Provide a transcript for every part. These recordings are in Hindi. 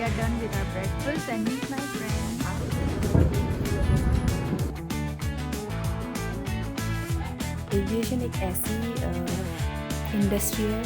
are done with our breakfast and meet my friends. Aviation एक ऐसी इंडस्ट्री है।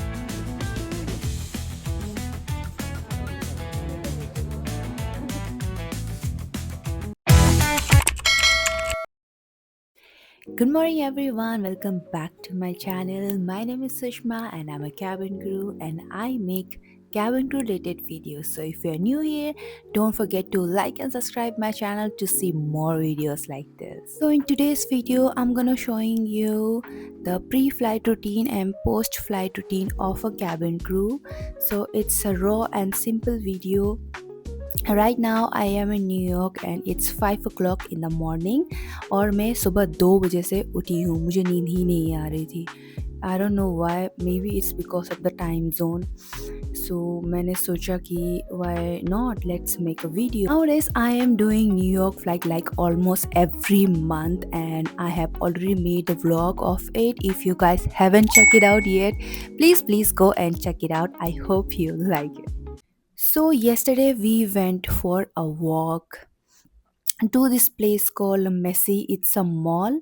Good morning everyone, welcome back to my channel. My name is Sushma and I'm a cabin crew and I make cabin crew related videos. So if you're new here, don't forget to like and subscribe my channel to see more videos like this. So in today's video, I'm gonna showing you the pre-flight routine and post-flight routine of a cabin crew. So it's a raw and simple video. Right now I am in New York and it's 5 o'clock in the morning और मैं सुबह 2 बजे से उठी हूँ। मुझे नींद ही नहीं आ रही थी। I don't know why, maybe it's because of the time zone. So मैंने सोचा कि why not, let's make a video. Nowadays I am doing New York flight like almost every month and I have already made a vlog of it. If you guys haven't checked it out yet, please go and check it out. I hope you like it. So yesterday we went for a walk to this place called Messi. It's a mall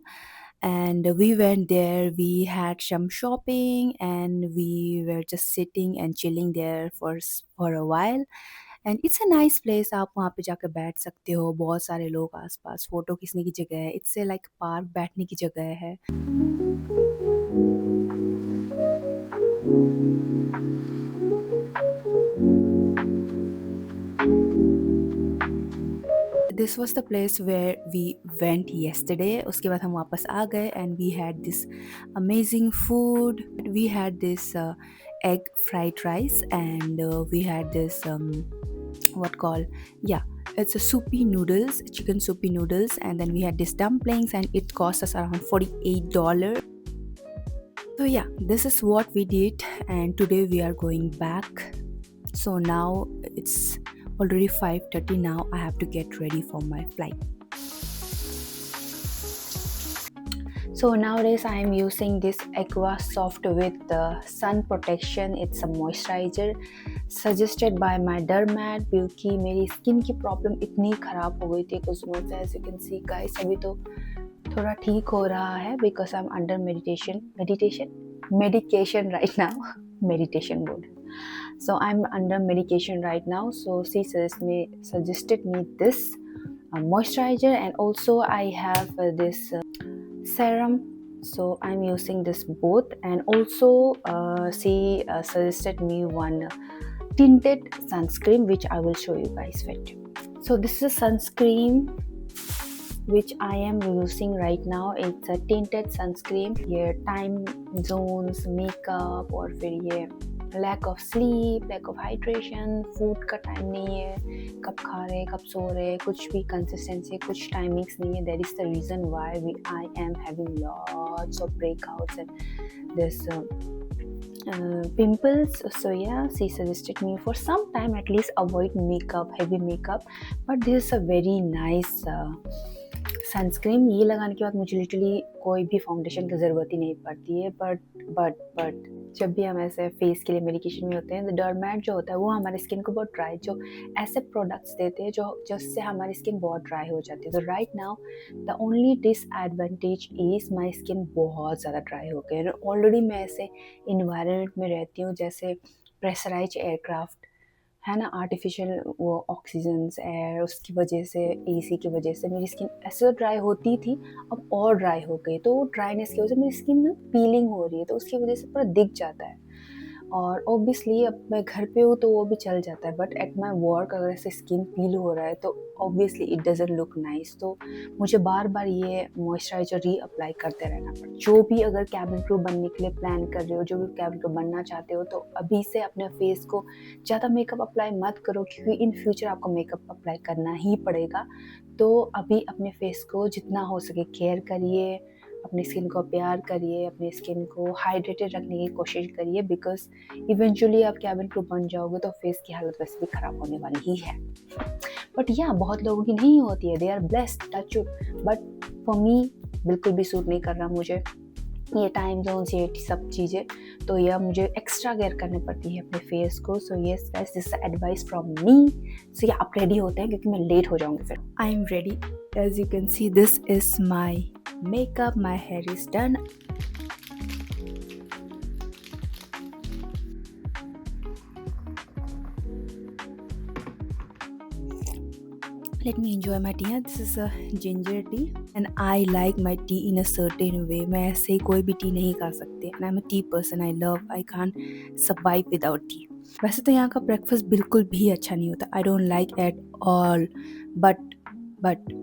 and we went there. We had some shopping and we were just sitting and chilling there for a while. And it's a nice place. आप वहाँ पे जाकर बैठ सकते हो, बहुत सारे लोग आसपास, फोटो खींचने की जगह है। इससे लाइक पार्क बैठने की जगह है। This was the place where we went yesterday. उसके बाद हम वापस आ गए and we had this amazing food. We had this egg fried rice and we had this it's a soupy noodles, chicken soupy noodles, and then we had this dumplings and it cost us around $48. So yeah, this is what we did and today we are going back. So now it's already 5:30. Now I have to get ready for my flight. So nowadays I am using this Aqua Soft with sun protection. It's a moisturizer suggested by my dermat क्योंकि मेरी स्किन की प्रॉब्लम इतनी ख़राब हो गई थी कुछ दिनों से. As you can see guys, अभी तो थोड़ा ठीक हो रहा है because I'm under medication right now. Meditation mode. So I'm under medication right now. So she suggested me this moisturizer and also I have this serum. So I'm using this both and also she suggested me one tinted sunscreen which I will show you guys with. So this is a sunscreen which I am using right now. It's a tinted sunscreen. ये time zones, makeup और फिर ये lack of sleep, lack of hydration, food का time नहीं है, कब खा रहे कब सो रहे, कुछ भी consistency, कुछ timings नहीं है. That is the reason why I am having lots of breakouts and this pimples. So yeah, she suggested me for some time at least avoid makeup, heavy makeup, but this is a very nice sunscreen. ये लगाने के बाद मुझे लिटरली कोई भी फाउंडेशन की ज़रूरत ही नहीं पड़ती है. बट जब भी हम ऐसे फेस के लिए मेडिकेशन में होते हैं तो डर्मैट जो होता है वो हमारी स्किन को बहुत ड्राई, जो ऐसे प्रोडक्ट्स देते हैं जो जिससे हमारी स्किन बहुत ड्राई हो जाती है. तो right now the only disadvantage is my skin बहुत ज़्यादा ड्राई हो गई है. ऑलरेडी मैं ऐसे इन्वायरमेंट में रहती हूँ जैसे प्रेशराइज एयरक्राफ्ट है ना, आर्टिफिशियल वो ऑक्सीजन एयर, उसकी वजह से एसी की वजह से मेरी स्किन ऐसे तो ड्राई होती थी, अब और ड्राई हो गई. तो ड्राइनेस की वजह से मेरी स्किन ना पीलिंग हो रही है, तो उसकी वजह से पूरा दिख जाता है. और ऑब्वियसली अब मैं घर पे हूँ तो वो भी चल जाता है, बट एट माई वर्क अगर ऐसे स्किन पील हो रहा है तो obviously it doesn't look nice. तो मुझे बार बार ये मॉइस्चराइजर री अप्लाई करते रहना पड़ता. जो भी अगर कैबिन क्रू बनने के लिए प्लान कर रहे हो, जो भी कैबिन क्रू बनना चाहते हो, तो अभी से अपने फेस को ज़्यादा मेकअप अप्लाई मत करो क्योंकि इन फ्यूचर आपको मेकअप अप्लाई करना ही पड़ेगा. तो अभी अपने फेस को जितना हो सके केयर करिए, अपनी स्किन को प्यार करिए, अपनी स्किन को हाइड्रेटेड रखने की कोशिश करिए बिकॉज इवेंचुअली आप कैबिन क्रू बन जाओगे तो फेस की हालत वैसे भी ख़राब होने वाली ही है. बट या बहुत लोगों की नहीं होती है, they are blessed, touch wood, but for me बिल्कुल भी सूट नहीं कर रहा मुझे ये टाइम जोन्स, ये सब चीज़ें. तो यह मुझे एक्स्ट्रा केयर करनी पड़ती है अपने फेस को. So yes guys, this is advice from me. So ये आप रेडी होते हैं क्योंकि मैं लेट हो जाऊँगी फिर। I am ready, as you can see this is my makeup, my hair is done. Let me enjoy my tea. This is a ginger tea and I like my tea in a certain way. मैं ऐसे ही कोई भी टी नहीं खा सकती and I'm a tea person. I can't survive without tea. वैसे तो यहाँ का ब्रेकफास्ट बिल्कुल भी अच्छा नहीं होता. I don't like at all. But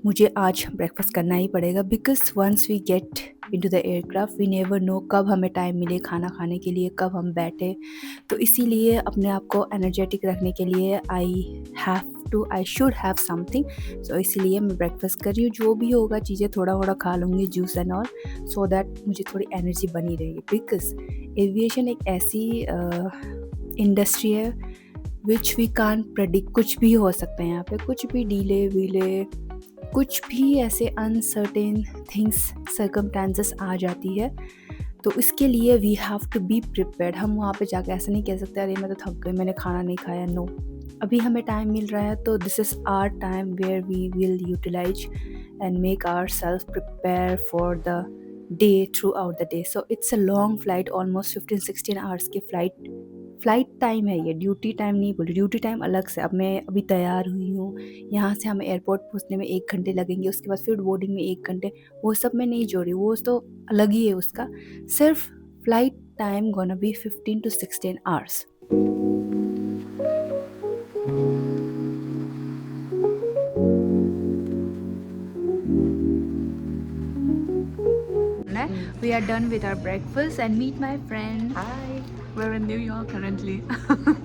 मुझे आज ब्रेकफास्ट करना ही पड़ेगा because once we get into the aircraft we never know कब हमें टाइम मिले खाना खाने के लिए, कब हम बैठे। तो इसीलिए अपने आप को एनर्जेटिक रखने के लिए आई शुड हैव समथिंग। सो इसीलिए मैं ब्रेकफास्ट कर रही हूँ। जो भी होगा चीज़ें थोड़ा थोड़ा खा लूँगी, juice and all, so that मुझे थोड़ी एनर्जी बनी रहेगी। बिकॉज एविएशन एक ऐसी इंडस्ट्री है विच वी कान प्रेडिक्ट। कुछ भी हो सकता है यहाँ पे, कुछ भी डीले वीले, कुछ भी ऐसे अनसर्टेन थिंग्स सर्कमस्टेंसेस आ जाती है। तो इसके लिए we have to be prepared. हम वहाँ पे जाकर ऐसा नहीं कह सकते अरे मैं तो थक गई, मैंने खाना नहीं खाया। नो, अभी हमें टाइम मिल रहा है तो this is our time where we will utilise and make our self prepare for the day throughout the day. So it's a long flight, almost 15-16 hours की फ्लाइट टाइम है ये, ड्यूटी टाइम नहीं बोल रही। ड्यूटी टाइम अलग से। अब मैं अभी तैयार हुई हूँ, यहाँ से हमें एयरपोर्ट पहुँचने में 1 घंटे लगेंगे, उसके बाद फिर बोर्डिंग में 1 घंटे, वो सब मैं नहीं जोड़ी, वो तो अलग ही है उसका। सिर्फ flight time gonna be 15-16 hours. We are done with our breakfast and meet my friend. Hi, we're in New York currently.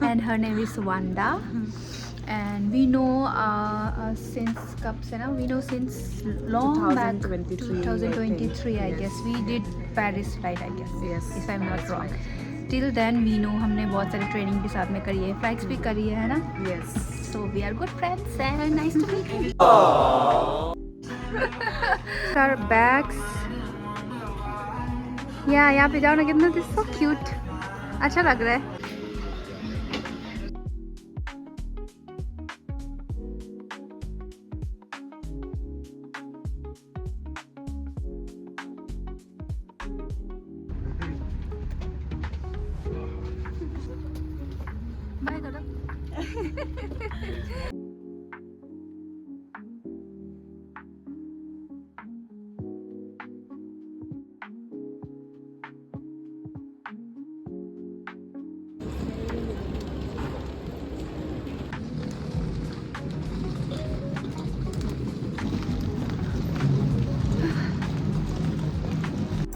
And her name is Wanda. And we know since कब से ना, we know since long back 2023 I guess we did Paris flight, I guess. Yes, if I'm not Paris wrong. flight. Till then we know हमने बहुत सारी ट्रेनिंग भी साथ में करी है, फ्लाइट्स भी करी है ना। Yes. So we are good friends and nice to meet you. Our bags. यहाँ पे जाओ ना, कितना दिस सो क्यूट, अच्छा लग रहा है। बाय करो।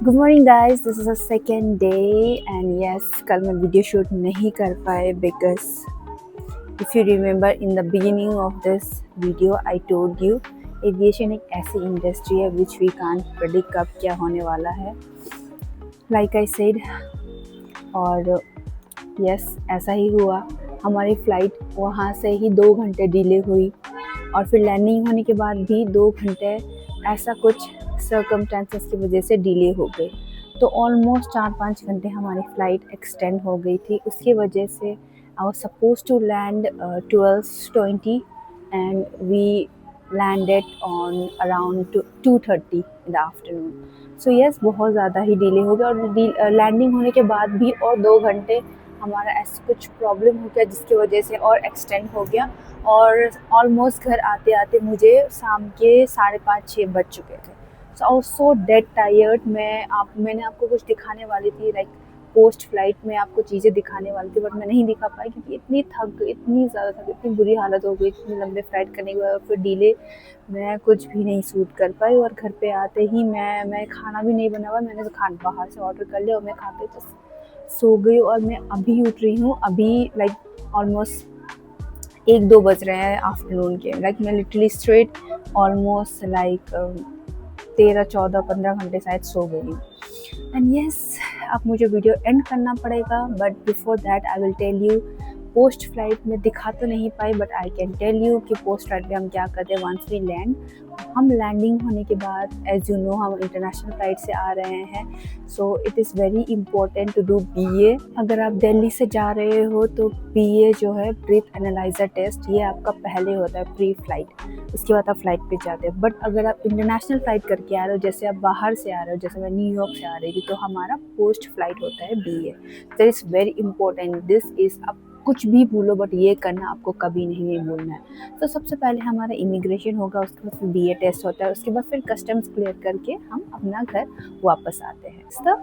Good morning guys, this is a second day and yes, कल मैं वीडियो शूट नहीं कर पाए because if you remember in the beginning of this video I told you aviation एक ऐसी इंडस्ट्री है विच वी कांट प्रेडिक्ट कब क्या होने वाला है, लाइक आई सेड। और यस, ऐसा ही हुआ। हमारी फ़्लाइट वहाँ से ही 2 घंटे डिले हुई और फिर लैंडिंग होने के बाद भी 2 घंटे ऐसा कुछ सर्कमस्टेंसेस की वजह से डिले हो गए। तो ऑलमोस्ट 4-5 घंटे हमारी फ़्लाइट एक्सटेंड हो गई थी। उसकी वजह से I was suppose to land 12:20 and we landed on around 2:30 in the afternoon. So yes, बहुत ज़्यादा ही डिले हो गया और लैंडिंग होने के बाद भी और 2 घंटे हमारा ऐसा कुछ प्रॉब्लम हो गया जिसकी वजह से और एक्सटेंड हो गया और ऑलमोस्ट घर आते आते मुझे शाम के 5:30-6 बज चुके थे। So I was so dead tired. मैंने आपको कुछ दिखाने वाली थी, लाइक पोस्ट फ्लाइट में आपको चीज़ें दिखाने वाली थी, बट मैं नहीं दिखा पाई क्योंकि इतनी ज़्यादा थक, इतनी बुरी हालत हो गई इतनी लंबे फ्लाइट करने के बाद। फिर डिले, मैं कुछ भी नहीं सूट कर पाई और घर पे आते ही मैं खाना भी नहीं बना हुआ, मैंने तो खाना बाहर से ऑर्डर कर लिया और मैं खा के तो सो गई। और मैं अभी उठ रही हूँ, अभी लाइक ऑलमोस्ट 1-2 बज रहे हैं आफ्टरनून के। लाइक मैं लिटरली स्ट्रेट ऑलमोस्ट लाइक 13-14-15 घंटे शायद सो गई हूँ। एंड यस, अब मुझे वीडियो एंड करना पड़ेगा, but before that I will tell you post flight में दिखा तो नहीं पाई, but I can tell you कि पोस्ट फ्लाइट में हम क्या करते हैं। वंस वी लैंड, हम लैंडिंग होने के बाद एज यू नो हम इंटरनेशनल फ्लाइट से आ रहे हैं, so it is very important to do BA। अगर आप दिल्ली से जा रहे हो तो BA जो है ब्रीथ एनालाइजर टेस्ट, ये आपका पहले होता है प्री फ्लाइट, उसके बाद आप फ्लाइट पे जाते हो। बट अगर आप इंटरनेशनल फ्लाइट करके आ रहे हो, जैसे आप बाहर से आ रहे हो, जैसे मैं न्यूयॉर्क से आ रही थी, तो हमारा पोस्ट फ्लाइट होता है BA। That is very important. This is, आप कुछ भी भूलो बट ये करना आपको कभी नहीं भूलना है। तो सबसे पहले हमारा इमिग्रेशन होगा, उसके बाद फिर BA टेस्ट होता है, उसके बाद फिर कस्टम्स क्लियर करके हम अपना घर वापस आते हैं। तो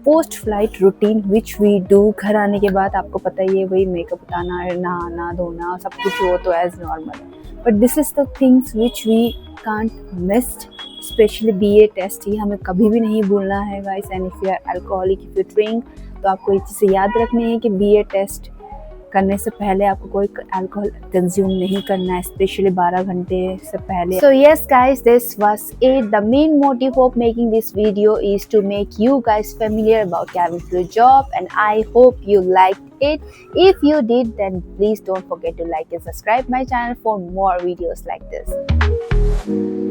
post flight routine which we do, घर आने के बाद आपको पता ही है वही मेकअप उतारना, नहाना धोना सब कुछ हो तो as normal, but this is the things which we can't miss, specially BA test, ये हमें कभी भी नहीं भूलना है guys. And if you are alcoholic, if you drink, तो आपको ये चीज़ याद रखनी है कि BA टेस्ट करने से पहले आपको कोई अल्कोहल कंज्यूम नहीं करना है, स्पेशली 12 घंटे से पहले। So yes guys, this was it. The main motive of making this video is to make you guys familiar about cabin crew job, and I hope you liked it. If you did, then please don't forget to like and subscribe my channel for more videos like this.